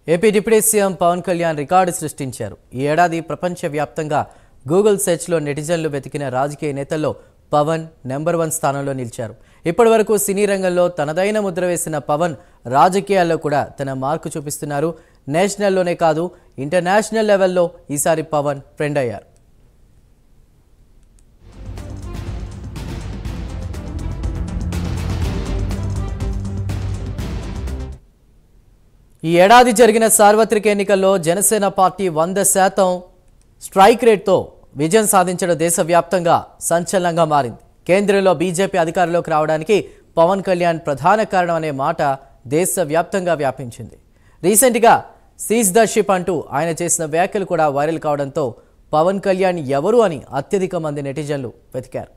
AP deputy CM Pawan Kalyan record సృష్టించారు. ఈ ఏడాది ప్రపంచవ్యాప్తంగా గూగుల్ సెర్చ్లో నెటిజన్లు వెతికిన రాజకీయ నేతల్లో పవన్ నెంబర్ 1 స్థానంలో నిలిచారు. ఇప్పటివరకు సినీ రంగంలో తనదైన ముద్ర వేసిన పవన్ రాజకీయాల్లో కూడా తన మార్కు చూపిస్తున్నారు. నేషనల్లోనే కాదు ఇంటర్నేషనల్ లెవెల్లో ఈసారి పవన్ ట్రెండ్ అయ్యారు. ఈ ఏడాది జరిగిన సార్వత్రిక ఎన్నికల్లో జనసేన పార్టీ 100% స్ట్రైక్ రేట్తో విజయం సాధించడం దేశవ్యాప్తంగా సంచలనంగా మారింది. కేంద్రంలో బీజేపీ అధికారంలోకి రావడానికి పవన్ కళ్యాణ్ ప్రధాన కారణం అనే మాట దేశవ్యాప్తంగా వ్యాపించింది. రీసెంట్గా సీజ్ ద షిప్ అంటూ ఆయన చేసిన వ్యాఖ్యలు కూడా వైరల్ కావడంతో పవన్ కళ్యాణ్ ఎవరు అని అత్యధిక మంది నెటిజన్లు వెతికారు.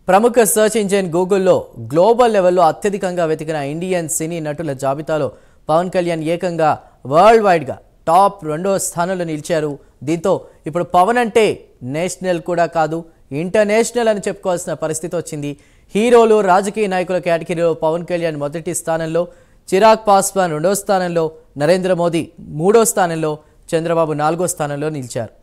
ప్రముఖ సెర్చ్ ఇంజిన్ గూగుల్లో గ్లోబల్ లెవెల్లో అత్యధికంగా వెతికిన ఇండియన్ సినీ నటుల జాబితాలో పవన్ కళ్యాణ్ ఏకంగా వరల్డ్ వైడ్గా టాప్ 2వ స్థానంలో నిలిచారు. దీంతో ఇప్పుడు పవన్ అంటే నేషనల్ కూడా కాదు ఇంటర్నేషనల్ అని చెప్పుకోవాల్సిన పరిస్థితి వచ్చింది. హీరోలు రాజకీయ నాయకుల కేటగిరీలో పవన్ కళ్యాణ్ మొదటి స్థానంలో, చిరాగ్ పాస్వాన్ 2వ స్థానంలో, నరేంద్ర మోదీ 3వ స్థానంలో, చంద్రబాబు 4వ స్థానంలో నిలిచారు.